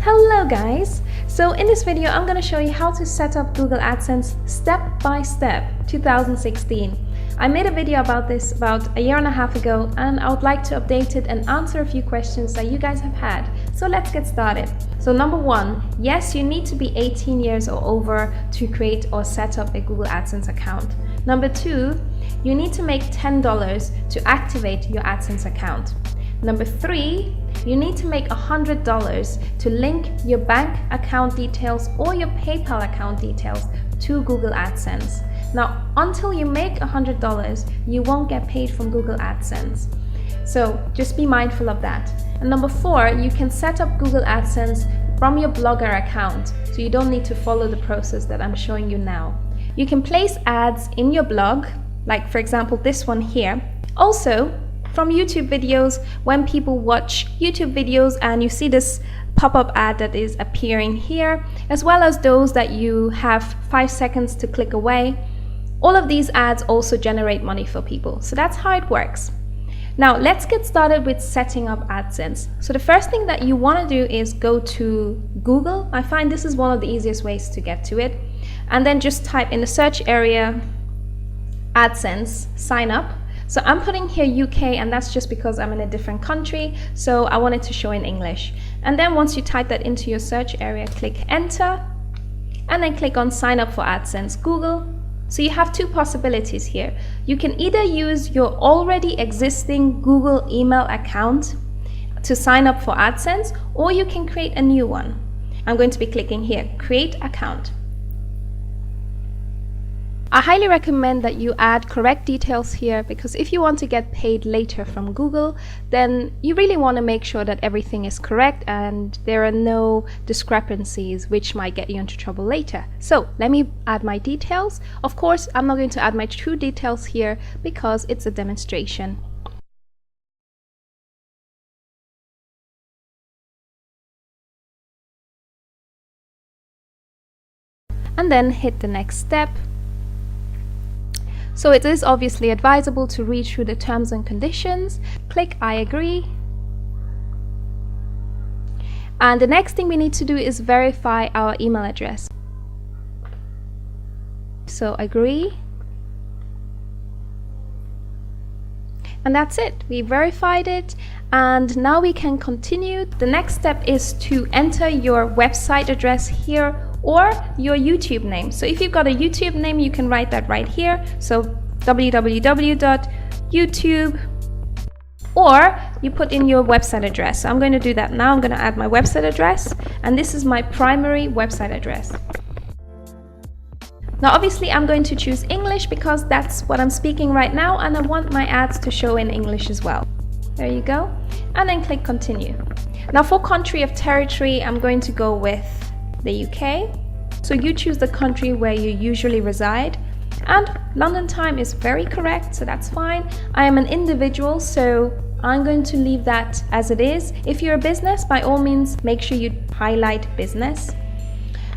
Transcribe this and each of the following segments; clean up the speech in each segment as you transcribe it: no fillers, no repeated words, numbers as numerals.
Hello guys! So in this video I'm going to show you how to set up Google AdSense step by step 2016. I made a video about this about a year and a half ago and I would like to update it and answer a few questions that you guys have had. So let's get started. So number one, yes, you need to be 18 years or over to create or set up a Google AdSense account. Number two, you need to make $10 to activate your AdSense account. Number three, you need to make $100 to link your bank account details or your PayPal account details to Google AdSense. Now, until you make $100, you won't get paid from Google AdSense. So just be mindful of that. And number four, you can set up Google AdSense from your Blogger account, so you don't need to follow the process that I'm showing you now. You can place ads in your blog, like for example this one here. Also, from YouTube videos, when people watch YouTube videos and you see this pop-up ad that is appearing here, as well as those that you have 5 seconds to click away, all of these ads also generate money for people. So that's how it works. Now let's get started with setting up AdSense. So the first thing that you want to do is go to Google. I find this is one of the easiest ways to get to it. And then just type in the search area AdSense, sign up. So I'm putting here UK, and that's just because I'm in a different country, so I wanted to show in English. And then once you type that into your search area, click enter, and then click on sign up for AdSense Google. So you have two possibilities here. You can either use your already existing Google email account to sign up for AdSense, or you can create a new one. I'm going to be clicking here, create account. I highly recommend that you add correct details here, because if you want to get paid later from Google, then you really want to make sure that everything is correct and there are no discrepancies which might get you into trouble later. So let me add my details. Of course, I'm not going to add my true details here because it's a demonstration. And then hit the next step. So it is obviously advisable to read through the terms and conditions. Click I agree. And the next thing we need to do is verify our email address. So agree. And that's it. We verified it. And now we can continue. The next step is to enter your website address here or your YouTube name. So if you've got a YouTube name, you can write that right here. So www.youtube, or you put in your website address. So I'm going to do that now. I'm going to add my website address, and this is my primary website address. Now obviously I'm going to choose English because that's what I'm speaking right now, and I want my ads to show in English as well. There you go. And then click continue. Now for country of territory, I'm going to go with the UK. So you choose the country where you usually reside. And London time is very correct, so that's fine. I am an individual, so I'm going to leave that as it is. If you're a business, by all means, make sure you highlight business.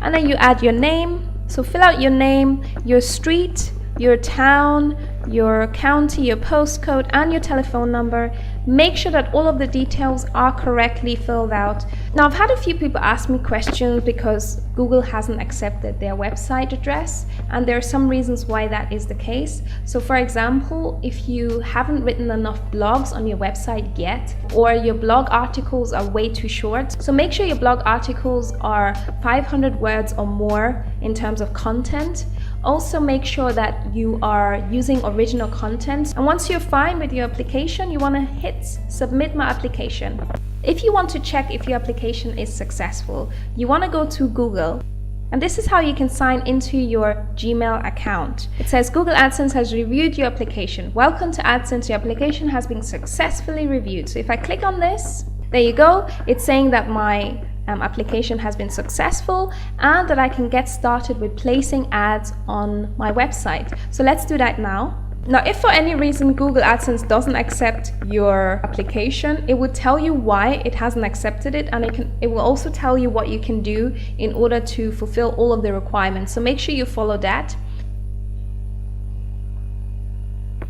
And then you add your name. So fill out your name, your street, your town, your county, your postcode, and your telephone number. Make sure that all of the details are correctly filled out. Now, I've had a few people ask me questions because Google hasn't accepted their website address, and there are some reasons why that is the case. So for example, if you haven't written enough blogs on your website yet, or your blog articles are way too short, so make sure your blog articles are 500 words or more in terms of content. Also make sure that you are using original content, and once you're fine with your application, you want to hit submit my application. If you want to check if your application is successful, you want to go to Google, and this is how you can sign into your Gmail account. It says Google AdSense has reviewed your application. Welcome to AdSense, your application has been successfully reviewed. So if I click on this, there you go, it's saying that my application has been successful and that I can get started with placing ads on my website. So let's do that now. Now, if for any reason Google AdSense doesn't accept your application, it would tell you why it hasn't accepted it, and it will also tell you what you can do in order to fulfill all of the requirements. So make sure you follow that.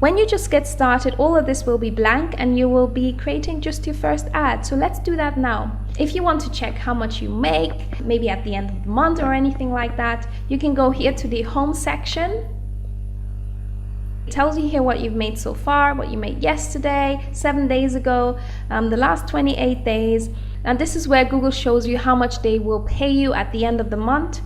When you just get started, all of this will be blank and you will be creating just your first ad. So let's do that now. If you want to check how much you make, maybe at the end of the month or anything like that, you can go here to the home section. It tells you here what you've made so far, what you made yesterday, 7 days ago, the last 28 days. And this is where Google shows you how much they will pay you at the end of the month.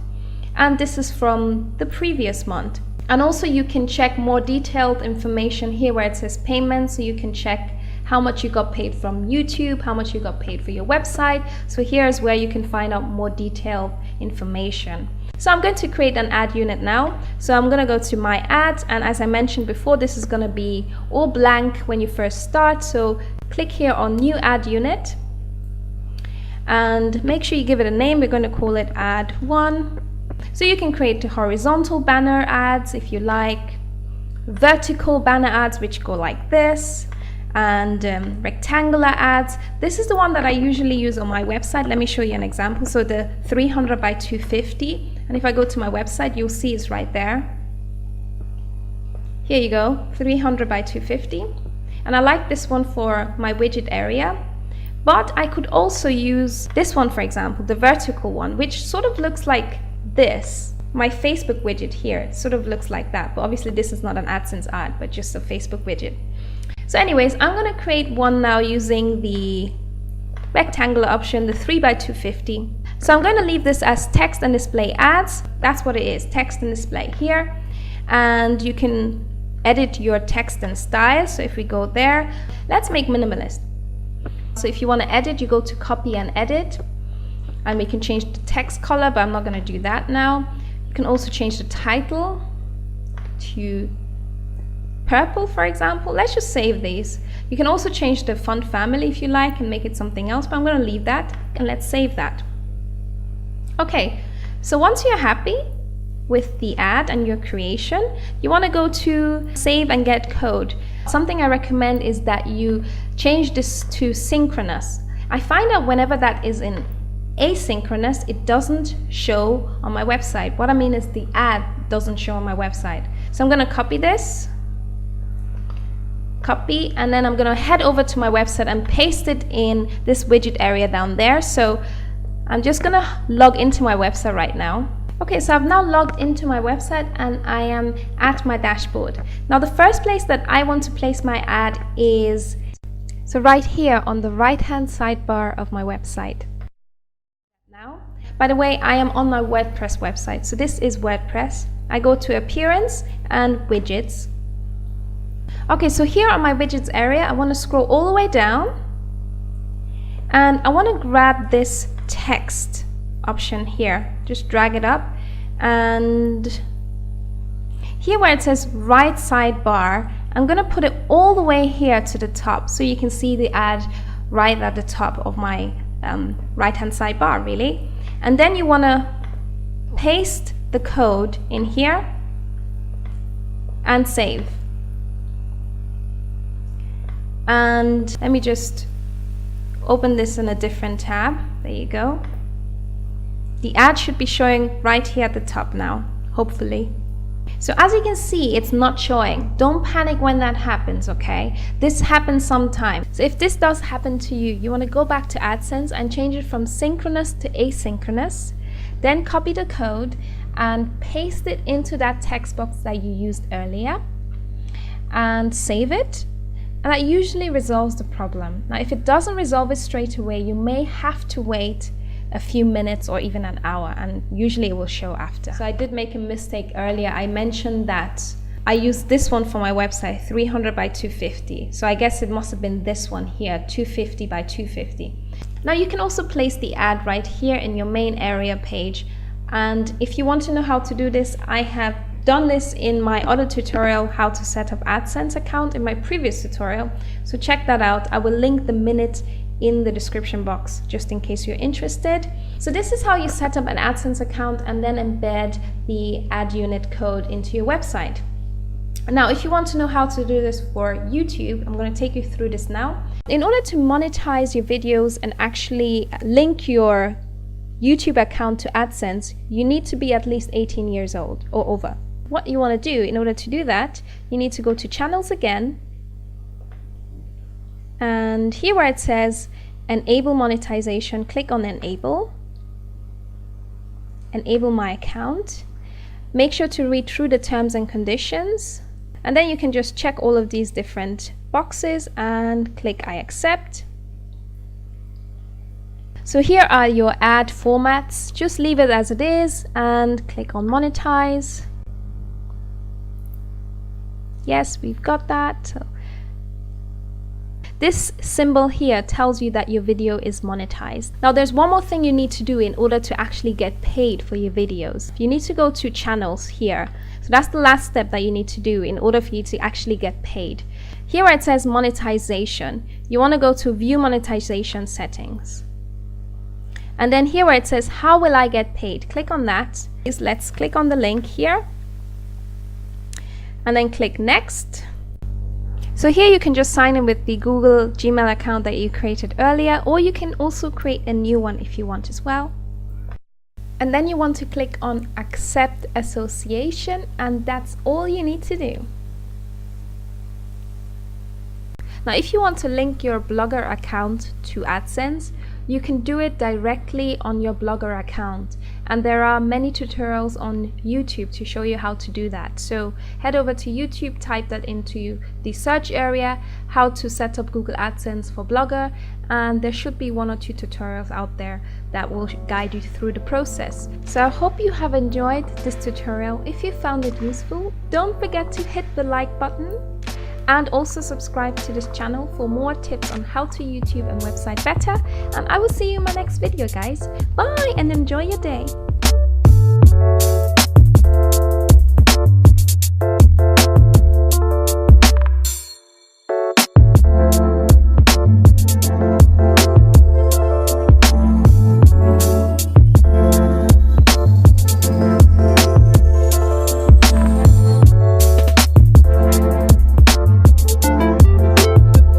And this is from the previous month. And also you can check more detailed information here where it says payments. So you can check how much you got paid from YouTube, how much you got paid for your website. So here's where you can find out more detailed information. So I'm going to create an ad unit now. So I'm going to go to my ads, and as I mentioned before, this is going to be all blank when you first start. So click here on new ad unit and make sure you give it a name. We're going to call it ad 1. So you can create the horizontal banner ads if you like, vertical banner ads which go like this, and rectangular ads. This is the one that I usually use on my website. Let me show you an example. So the 300 by 250, and if I go to my website, you'll see it's right there. Here you go, 300 by 250. And I like this one for my widget area. But I could also use this one, for example, the vertical one, which sort of looks like this. My Facebook widget here, it sort of looks like that. But obviously this is not an AdSense ad, but just a Facebook widget. So anyways, I'm going to create one now using the rectangular option, the 3 by 250. So I'm going to leave this as text and display ads. That's what it is, text and display here. And you can edit your text and style. So if we go there, let's make minimalist. So if you want to edit, you go to copy and edit. And we can change the text color, but I'm not going to do that now. You can also change the title to purple, for example. Let's just save these. You can also change the font family if you like and make it something else, but I'm going to leave that and let's save that. Okay, so once you're happy with the ad and your creation, you want to go to save and get code. Something I recommend is that you change this to synchronous. I find that whenever that is in asynchronous, it doesn't show on my website. What I mean is the ad doesn't show on my website. So I'm going to copy this, copy, and then I'm going to head over to my website and paste it in this widget area down there. So I'm just going to log into my website right now. Okay, so I've now logged into my website and I am at my dashboard. Now the first place that I want to place my ad is so right here on the right hand sidebar of my website. Now, by the way, I am on my WordPress website. So this is WordPress. I go to appearance and widgets. Okay, so here on my widgets area, I want to scroll all the way down and I want to grab this text option here. Just drag it up, and here where it says right sidebar, I'm going to put it all the way here to the top so you can see the ad right at the top of my right hand sidebar, really. And then you want to paste the code in here and save. And let me just open this in a different tab. There you go. The ad should be showing right here at the top now, hopefully. So as you can see, it's not showing. Don't panic when that happens, okay? This happens sometimes. So if this does happen to you, you want to go back to AdSense and change it from synchronous to asynchronous. Then copy the code and paste it into that text box that you used earlier and save it. And that usually resolves the problem. Now, if it doesn't resolve it straight away, you may have to wait a few minutes or even an hour, and usually it will show after. So I did make a mistake earlier. I mentioned that I used this one for my website, 300 by 250. So I guess it must have been this one here, 250 by 250. Now you can also place the ad right here in your main area page. And if you want to know how to do this, I have done this in my other tutorial, how to set up AdSense account, in my previous tutorial. So check that out. I will link the minute in the description box just in case you're interested. So this is how you set up an AdSense account and then embed the ad unit code into your website. Now, if you want to know how to do this for YouTube, I'm going to take you through this now. In order to monetize your videos and actually link your YouTube account to AdSense, you need to be at least 18 years old or over. What you want to do in order to do that, you need to go to channels again. And here where it says enable monetization, click on enable my account. Make sure to read through the terms and conditions, and then you can just check all of these different boxes and click I accept. So here are your ad formats. Just leave it as it is and click on monetize. Yes, we've got that. So this symbol here tells you that your video is monetized. Now there's one more thing you need to do in order to actually get paid for your videos. You need to go to channels here. So that's the last step that you need to do in order for you to actually get paid. Here where it says monetization, you want to go to view monetization settings. And then here where it says how will I get paid, click on that. Let's click on the link here and then click next. So here you can just sign in with the Google Gmail account that you created earlier, or you can also create a new one if you want as well. And then you want to click on accept association, and that's all you need to do. Now if you want to link your Blogger account to Adsense, you can do it directly on your Blogger account, and there are many tutorials on YouTube to show you how to do that. So head over to YouTube, type that into the search area, how to set up Google AdSense for Blogger, and there should be 1 or 2 tutorials out there that will guide you through the process. So I hope you have enjoyed this tutorial. If you found it useful, don't forget to hit the like button and also subscribe to this channel for more tips on how to YouTube and website better. And I will see you in my next video, guys. Bye and enjoy your day.